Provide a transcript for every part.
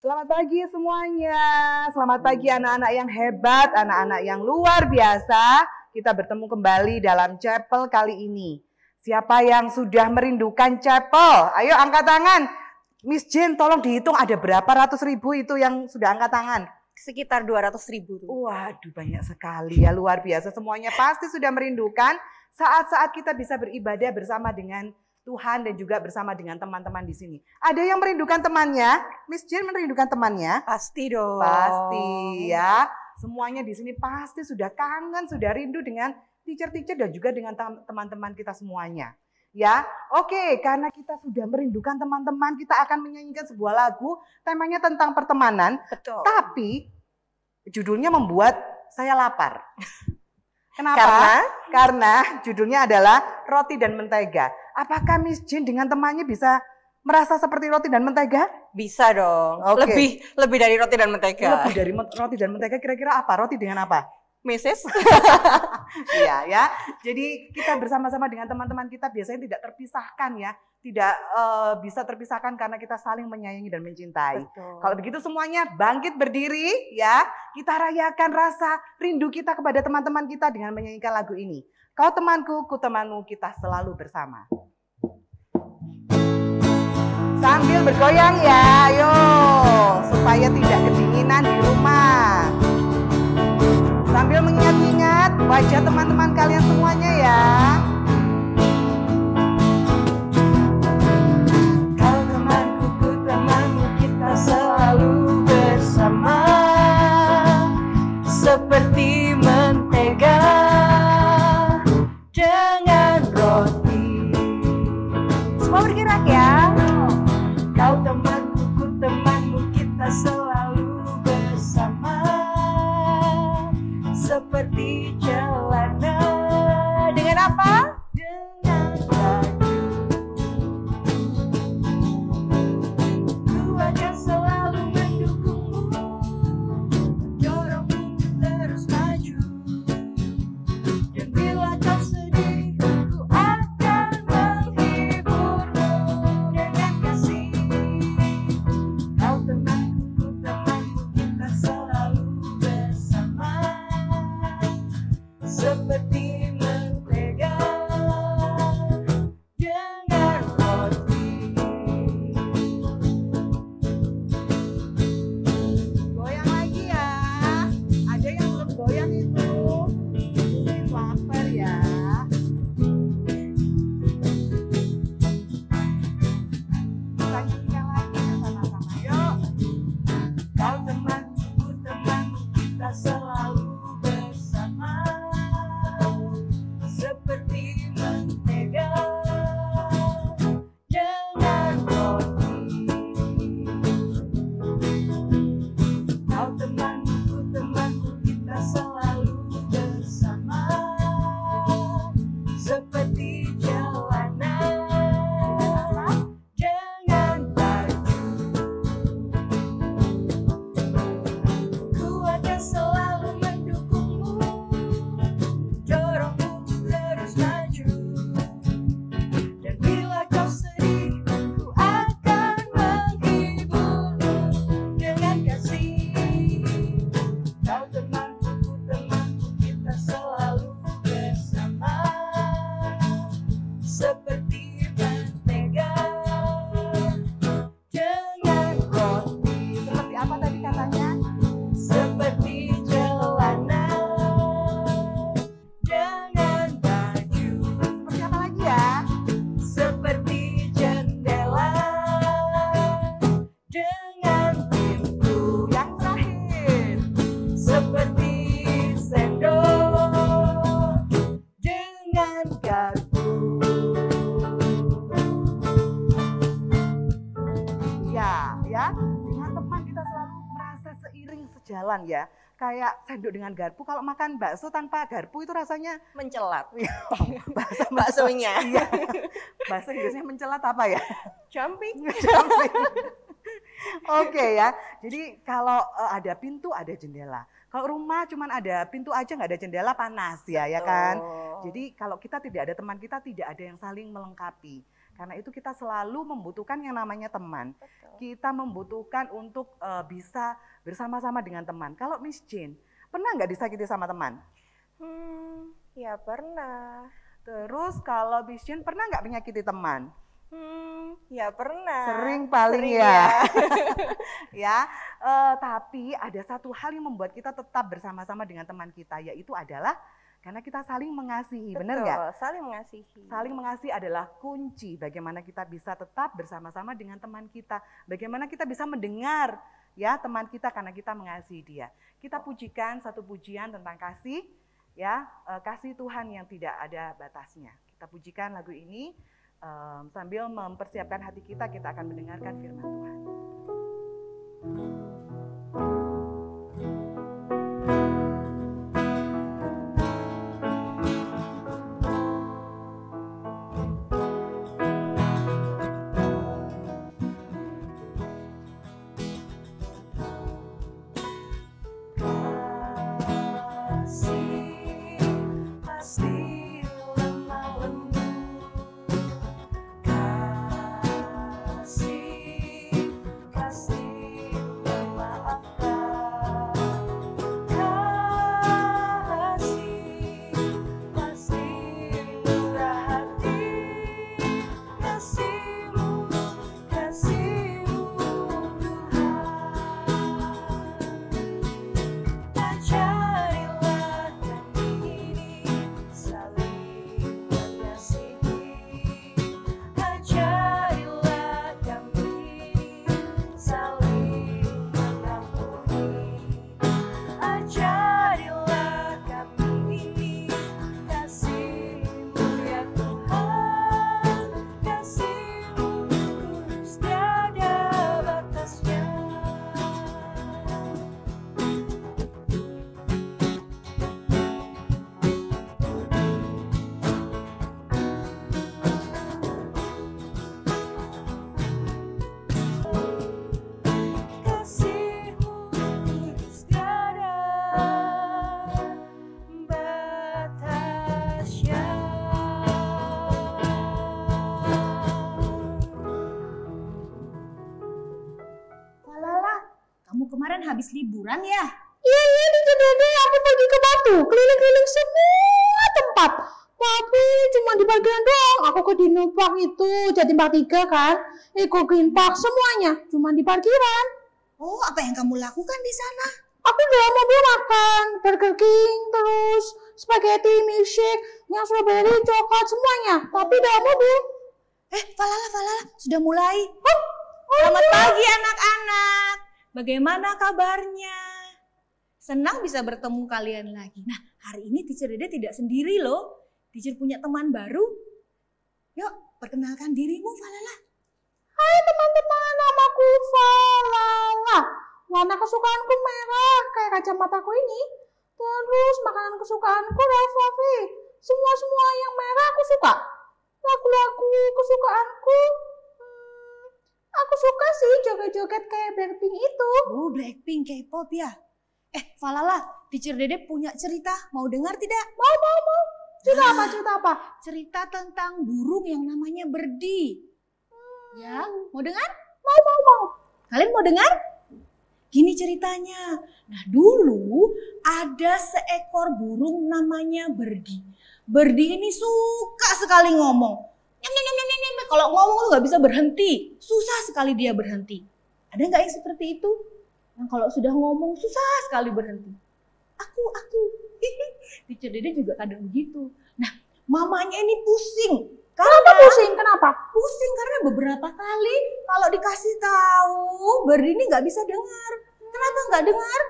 Selamat pagi semuanya. Selamat pagi anak-anak yang hebat, anak-anak yang luar biasa. Kita bertemu kembali dalam chapel kali ini. Siapa yang sudah merindukan chapel? Ayo angkat tangan. Miss Jane tolong dihitung ada berapa ratus ribu itu yang sudah angkat tangan? Sekitar 200.000. Waduh, banyak sekali ya, luar biasa. Semuanya pasti sudah merindukan saat-saat kita bisa beribadah bersama dengan Tuhan dan juga bersama dengan teman-teman di sini. Ada yang merindukan temannya? Miss Jane merindukan temannya? Pasti dong. Pasti ya. Semuanya di sini pasti sudah kangen, sudah rindu dengan teacher-teacher dan juga dengan teman-teman kita semuanya. Ya, oke, karena kita sudah merindukan teman-teman, kita akan menyanyikan sebuah lagu, temanya tentang pertemanan. Betul. Tapi judulnya membuat saya lapar. Kenapa? Karena judulnya adalah Roti dan Mentega. Apakah Miss Jane dengan temannya bisa merasa seperti roti dan mentega? Bisa dong. Oke. Lebih dari roti dan mentega. Lebih dari roti dan mentega, kira-kira apa? Roti dengan apa? Mrs. Iya ya. Jadi kita bersama-sama dengan teman-teman kita biasanya tidak terpisahkan ya. Tidak bisa terpisahkan karena kita saling menyayangi dan mencintai. Betul. Kalau begitu semuanya bangkit berdiri ya. Kita rayakan rasa rindu kita kepada teman-teman kita dengan menyanyikan lagu ini. Kau temanku, ku temanmu, kita selalu bersama. Sambil bergoyang ya, ayo. Supaya tidak kedinginan di rumah. Sambil mengingat-ingat wajah teman-teman kalian semuanya ya. Kau temanku, ku temanmu, kita selalu bersama. Seperti mentega dengan roti. Semua bergerak ya. Kau temanku, ku temanmu, kita selalu bersama. Seperti celana dengan apa? Dengan baju. Ku akan selalu mendukungmu, mendorongmu untuk terus maju. Dan bila kau sedih, ku akan menghiburmu dengan kasih. Kau temanku, ku temanmu, kita selalu bersama. Seperti mentega dengan roti. Goyang lagi ya. Ada yang belum goyang itu. Lapar ya. Lanjutkan lagi ya sama-sama. Yuk. Kau temanku, ku temanmu, kita selalu bersama. Seperti mentega dengan roti. Kau temanku, ku temanku, kita selalu bersama. Seperti celana dengan baju. Ku akan selalu mendukungmu, dorongmu terus maju. Dan bila kau sedih, ku akan menghiburmu dengan kasih. Kau temanku, ku temanku, kita selalu bersama. Seperti mentega dengan roti. Seperti apa tadi katanya? Seperti celana dengan baju. Seperti apa lagi ya? Seperti jendela dengan pintu. Yang terakhir. Seperti sendok dengan garpu. Ya. Dengan teman kita selalu merasa seiring sejalan ya. Kayak sendok dengan garpu. Kalau makan bakso tanpa garpu itu rasanya Mencelat bahasa baksonya. Iya. Bahasa Inggrisnya mencelat apa ya? Jumping. Oke ya. Jadi kalau ada pintu ada jendela. Kalau rumah cuman ada pintu aja nggak ada jendela panas ya kan. Betul. Jadi kalau kita tidak ada teman kita tidak ada yang saling melengkapi. Karena itu kita selalu membutuhkan yang namanya teman. Betul. Kita membutuhkan untuk bisa bersama-sama dengan teman. Kalau Miss Jane, pernah nggak disakiti sama teman? Ya pernah. Terus kalau Miss Jane pernah nggak menyakiti teman? Ya pernah. Sering paling Sering ya. Ya, tapi ada satu hal yang membuat kita tetap bersama-sama dengan teman kita, yaitu adalah karena kita saling mengasihi, benar nggak? Betul, saling mengasihi. Saling mengasihi adalah kunci bagaimana kita bisa tetap bersama-sama dengan teman kita. Bagaimana kita bisa mendengar ya teman kita karena kita mengasihi dia. Kita pujikan satu pujian tentang kasih, ya kasih Tuhan yang tidak ada batasnya. Kita pujikan lagu ini sambil mempersiapkan hati kita akan mendengarkan firman Tuhan. Kemarin habis liburan ya? Iya, Dede, aku pergi ke Batu, keliling-keliling semua tempat. Tapi cuma di bagian doang, aku ke Dino Park itu, Jatim Park 3 kan, Eco Green Park, semuanya, cuma di parkiran. Oh, apa yang kamu lakukan di sana? Aku udah mobil makan, Burger King, terus spaghetti, milkshake, yang strawberry, coklat, semuanya. Tapi udah mobil. Falala, sudah mulai. Selamat pagi anak-anak. Bagaimana kabarnya? Senang bisa bertemu kalian lagi. Nah, hari ini Teacher Dede tidak sendiri loh. Teacher punya teman baru. Yuk, perkenalkan dirimu, Falala. Hai teman-teman, namaku Falala. Warna kesukaanku merah, kayak kacamataku ini. Terus makanan kesukaanku Raffafi. Semua yang merah aku suka. Lagu-lagu kesukaanku, aku suka sih joget-joget kayak Blackpink itu. Oh, Blackpink, K-pop ya. Falala, Teacher Dede punya cerita. Mau dengar tidak? Mau. Cerita apa? Cerita tentang burung yang namanya Berdi. Ya, mau dengar? Mau. Kalian mau dengar? Gini ceritanya. Nah, dulu ada seekor burung namanya Berdi. Berdi ini suka sekali ngomong. Nyam. Kalau ngomong tuh nggak bisa berhenti. Susah sekali dia berhenti. Ada nggak yang seperti itu? Yang kalau sudah ngomong susah sekali berhenti. Aku. Teacher Dede juga kadang begitu. Nah, mamanya ini pusing. Kenapa? Pusing karena beberapa kali kalau dikasih tahu Berdi ini nggak bisa dengar. Kenapa nggak dengar?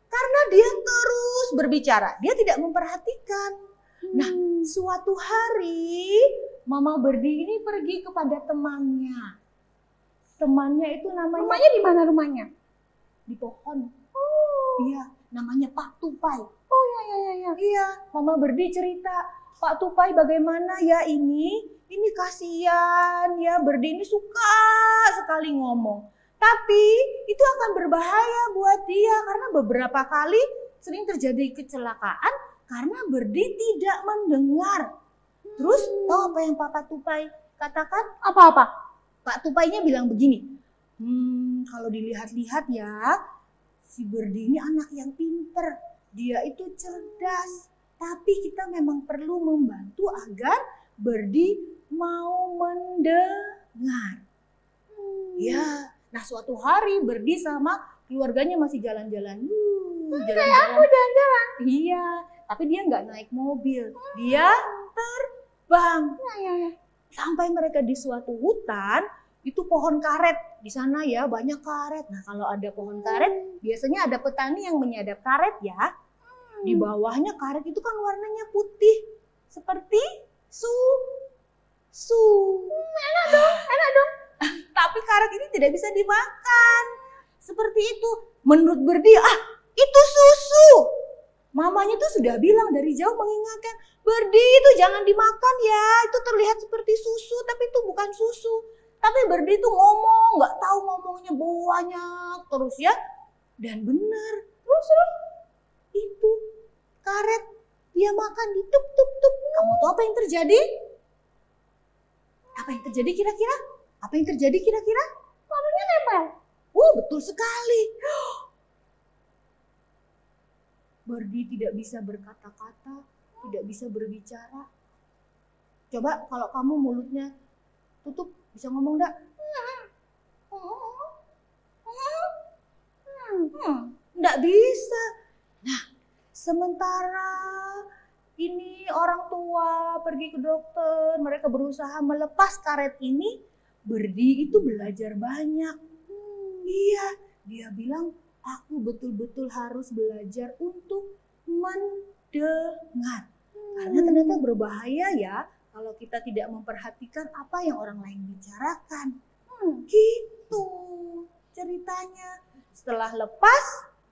Karena dia terus berbicara. Dia tidak memperhatikan. Nah, suatu hari Mama Berdi ini pergi kepada temannya. Temannya itu namanya... Rumahnya di mana rumahnya? Di pohon. Oh. Iya, namanya Pak Tupai. Oh iya. Iya, Mama Berdi cerita, Pak Tupai bagaimana ya ini kasihan ya, Berdi ini suka sekali ngomong. Tapi itu akan berbahaya buat dia karena beberapa kali sering terjadi kecelakaan karena Berdi tidak mendengar. Terus tahu apa yang Papa Tupai berkata-kata. Apa-apa? Pak Tupainya bilang begini, kalau dilihat-lihat ya, si Berdi ini anak yang pinter, dia itu cerdas, tapi kita memang perlu membantu agar Berdi mau mendengar. Ya, nah suatu hari Berdi sama keluarganya masih jalan-jalan. Jalan-jalan. Iya, tapi dia nggak naik mobil, dia terbang. Ya. Sampai mereka di suatu hutan, itu pohon karet. Di sana ya banyak karet. Nah kalau ada pohon karet, biasanya ada petani yang menyadap karet ya. Di bawahnya karet itu kan warnanya putih. Seperti susu. Enak dong. Tapi karet ini tidak bisa dimakan. Seperti itu. Menurut Berdi, itu susu. Mamanya tuh sudah bilang dari jauh mengingatkan, Berdi itu jangan dimakan ya, itu terlihat seperti susu tapi itu bukan susu. Tapi Berdi tuh ngomong, nggak tahu ngomongnya banyak terus ya. Dan benar, terus itu karet dia makan di tuk. Kamu tahu apa yang terjadi? Apa yang terjadi kira-kira? Warnanya nempel. Betul sekali. Berdi tidak bisa berkata-kata, tidak bisa berbicara. Coba kalau kamu mulutnya tutup, bisa ngomong enggak? Enggak bisa. Nah, sementara ini orang tua pergi ke dokter, mereka berusaha melepas karet ini, Berdi itu belajar banyak. Iya, dia bilang, aku betul-betul harus belajar untuk mendengar. Karena ternyata berbahaya ya kalau kita tidak memperhatikan apa yang orang lain bicarakan. Gitu ceritanya. Setelah lepas,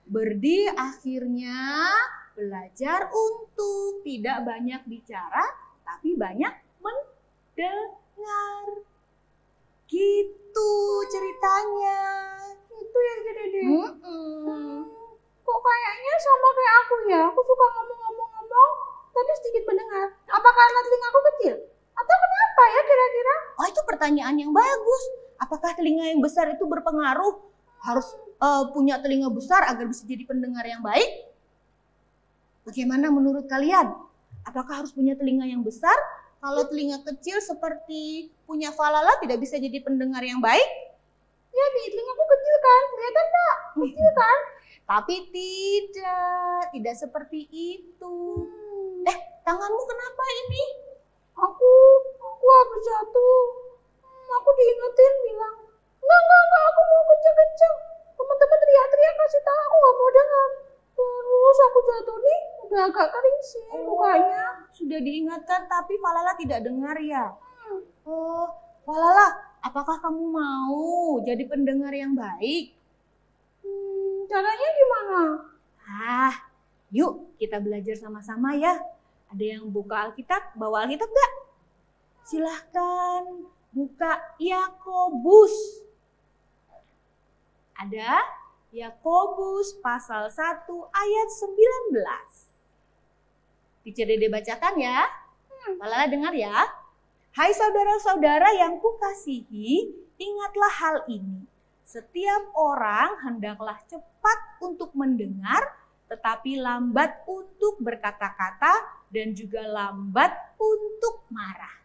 Berdi akhirnya belajar untuk tidak banyak bicara, tapi banyak mendengar. Gitu ceritanya. Itu ya Dede. Kok kayaknya sama kayak aku ya? Aku suka ngomong, tapi sedikit mendengar. Apa karena telingaku kecil? Atau kenapa ya kira-kira? Itu pertanyaan yang bagus. Apakah telinga yang besar itu berpengaruh? Harus punya telinga besar agar bisa jadi pendengar yang baik? Bagaimana menurut kalian? Apakah harus punya telinga yang besar? Kalau telinga kecil seperti punya Falala tidak bisa jadi pendengar yang baik? Ya nih, telingaku kecil kan? Kelihatan enggak? Kecil kan? Tapi tidak seperti itu. Tanganmu kenapa ini? Aku habis jatuh. Aku diingetin bilang, enggak, aku mau kenceng-kenceng. Teman-teman teriak-teriak kasih tahu aku nggak mau dengar. Terus aku jatuh nih, udah agak keringsing mukanya. Sudah diingatkan tapi Falala tidak dengar ya? Falala, apakah kamu mau jadi pendengar yang baik? Caranya gimana? Yuk kita belajar sama-sama ya. Ada yang buka Alkitab, bawa Alkitab gak? Silahkan buka Yakobus. Ada Yakobus pasal 1 ayat 19. Teacher Dede bacakan ya. Falala dengar ya. Hai saudara-saudara yang kukasihi, ingatlah hal ini. Setiap orang hendaklah cepat untuk mendengar, tetapi lambat untuk berkata-kata dan juga lambat untuk marah.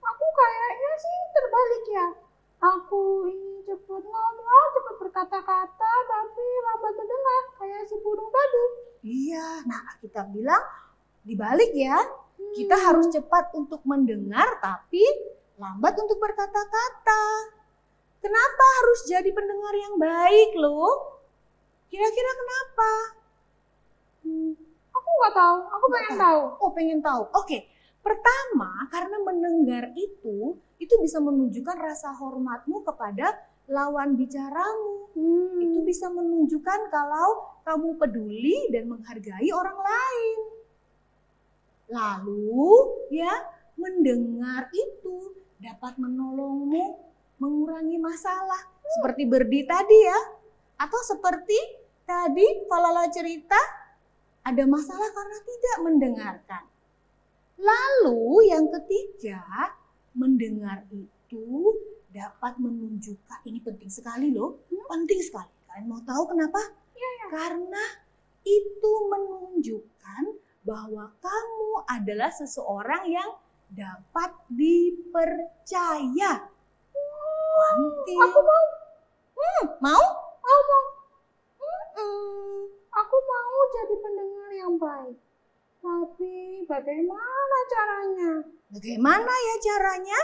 Aku kayaknya sih terbalik ya. Aku ini cepat ngomong, cepat berkata-kata, tapi lambat mendengar, kayak si burung tadi. Iya, nah kita bilang dibalik ya. Kita harus cepat untuk mendengar, tapi lambat untuk berkata-kata. Kenapa harus jadi pendengar yang baik loh? Kira-kira kenapa? Aku nggak tahu, aku pengen tahu. Pengen tahu. Oke, pertama karena mendengar itu bisa menunjukkan rasa hormatmu kepada lawan bicaramu. Itu bisa menunjukkan kalau kamu peduli dan menghargai orang lain. Lalu ya, mendengar itu dapat menolongmu mengurangi masalah. Seperti Berdi tadi ya. Atau seperti tadi Falala cerita, ada masalah karena tidak mendengarkan. Lalu yang ketiga, mendengar itu dapat menunjukkan, ini penting sekali loh, penting sekali. Kalian mau tahu kenapa? Karena itu menunjukkan bahwa kamu adalah seseorang yang dapat dipercaya. Penting. Aku mau. Mau? Aku mau jadi pendengar yang baik. Tapi bagaimana caranya? Bagaimana ya caranya?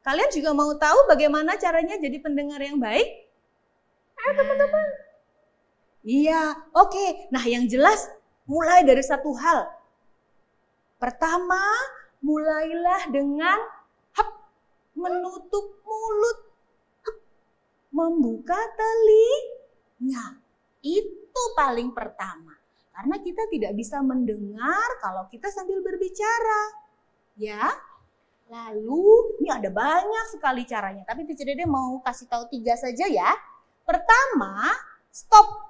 Kalian juga mau tahu bagaimana caranya jadi pendengar yang baik? Teman-teman. Iya, oke. Nah, yang jelas mulai dari satu hal. Pertama, mulailah dengan menutup mulut, membuka telinga. Itu paling pertama. Karena kita tidak bisa mendengar kalau kita sambil berbicara. Ya. Lalu, ini ada banyak sekali caranya. Tapi Teacher Dede mau kasih tahu 3 saja ya. Pertama, stop.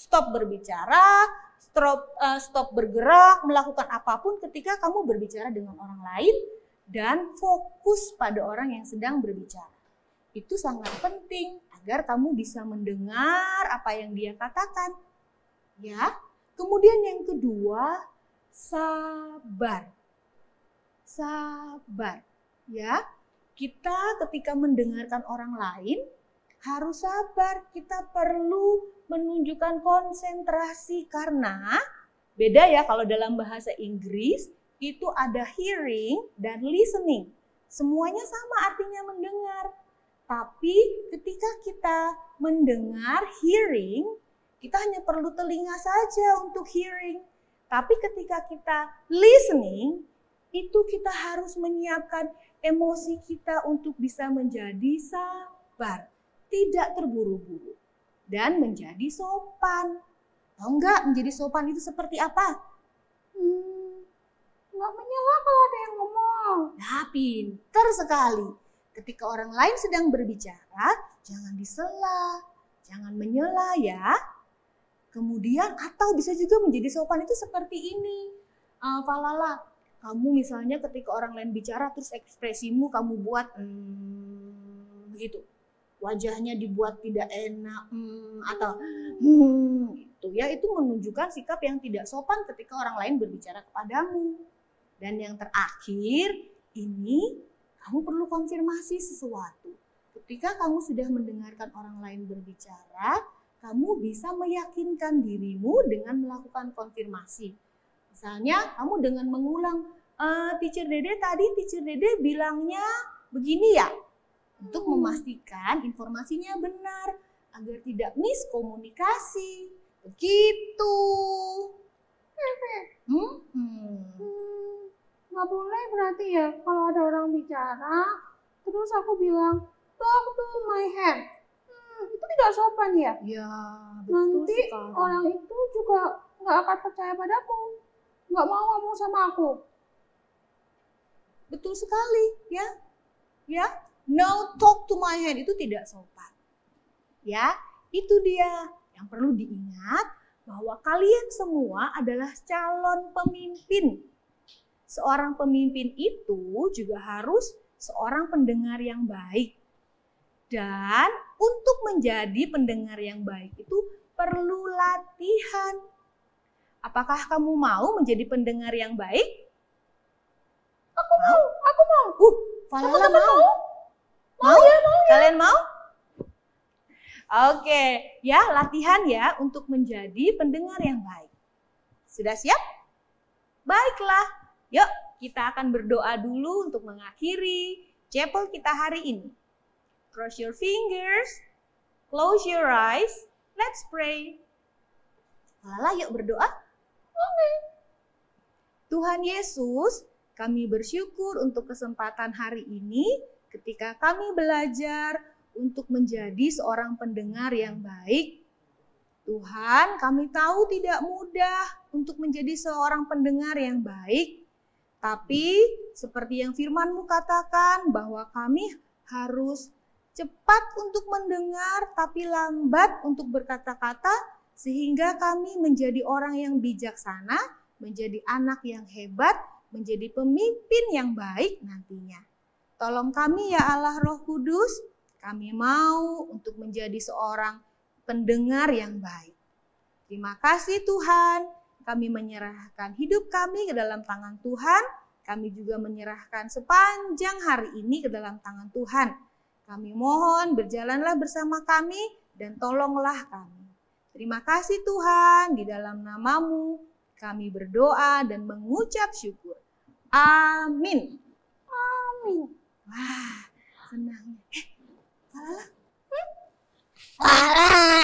Stop berbicara, stop bergerak, melakukan apapun ketika kamu berbicara dengan orang lain. Dan fokus pada orang yang sedang berbicara. Itu sangat penting agar kamu bisa mendengar apa yang dia katakan. Ya. Kemudian yang kedua, sabar. Sabar. Ya. Kita ketika mendengarkan orang lain harus sabar. Kita perlu menunjukkan konsentrasi karena beda ya kalau dalam bahasa Inggris itu ada hearing dan listening. Semuanya sama artinya mendengar. Tapi ketika kita mendengar hearing, kita hanya perlu telinga saja untuk hearing. Tapi ketika kita listening, itu kita harus menyiapkan emosi kita untuk bisa menjadi sabar. Tidak terburu-buru. Dan menjadi sopan. Tahu nggak menjadi sopan itu seperti apa? Nggak menyela kalau ada yang ngomong. Nah, pinter sekali. Ketika orang lain sedang berbicara, jangan disela, jangan menyela ya. Kemudian atau bisa juga menjadi sopan itu seperti ini. Falala, kamu misalnya ketika orang lain bicara terus ekspresimu kamu buat begitu. Wajahnya dibuat tidak enak atau gitu ya, itu menunjukkan sikap yang tidak sopan ketika orang lain berbicara kepadamu. Dan yang terakhir, ini kamu perlu konfirmasi sesuatu. Ketika kamu sudah mendengarkan orang lain berbicara, kamu bisa meyakinkan dirimu dengan melakukan konfirmasi. Misalnya, kamu dengan mengulang, Teacher Dede bilangnya begini ya. Untuk memastikan informasinya benar, agar tidak miskomunikasi. Begitu. Nggak boleh berarti ya kalau ada orang bicara, terus aku bilang, talk to my hand. Itu tidak sopan ya? Ya, betul Nanti sekali. orang itu juga nggak akan percaya padaku. Nggak mau ngomong sama aku. Betul sekali, ya. Ya, no talk to my hand itu tidak sopan. Ya, itu dia yang perlu diingat bahwa kalian semua adalah calon pemimpin. Seorang pemimpin itu juga harus seorang pendengar yang baik. Dan untuk menjadi pendengar yang baik itu perlu latihan. Apakah kamu mau menjadi pendengar yang baik? Aku mau. Falala mau? Mau? Kalian mau? Oke, ya latihan ya untuk menjadi pendengar yang baik. Sudah siap? Baiklah. Yuk, kita akan berdoa dulu untuk mengakhiri chapel kita hari ini. Cross your fingers, close your eyes, let's pray. Falala, yuk berdoa. Tuhan Yesus, kami bersyukur untuk kesempatan hari ini ketika kami belajar untuk menjadi seorang pendengar yang baik. Tuhan, kami tahu tidak mudah untuk menjadi seorang pendengar yang baik. Tapi seperti yang firman-Mu katakan bahwa kami harus cepat untuk mendengar tapi lambat untuk berkata-kata sehingga kami menjadi orang yang bijaksana, menjadi anak yang hebat, menjadi pemimpin yang baik nantinya. Tolong kami ya Allah Roh Kudus, kami mau untuk menjadi seorang pendengar yang baik. Terima kasih Tuhan, kami menyerahkan hidup kami ke dalam tangan Tuhan. Kami juga menyerahkan sepanjang hari ini ke dalam tangan Tuhan. Kami mohon berjalanlah bersama kami dan tolonglah kami. Terima kasih Tuhan, di dalam nama-Mu kami berdoa dan mengucap syukur. Amin. Amin. Wah, senang. Farah,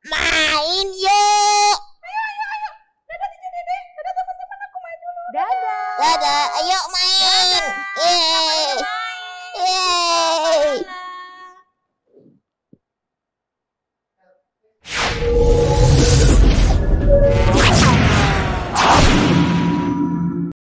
main yuk. Dadah. Dadah, ayo main. Yeay. Yeay.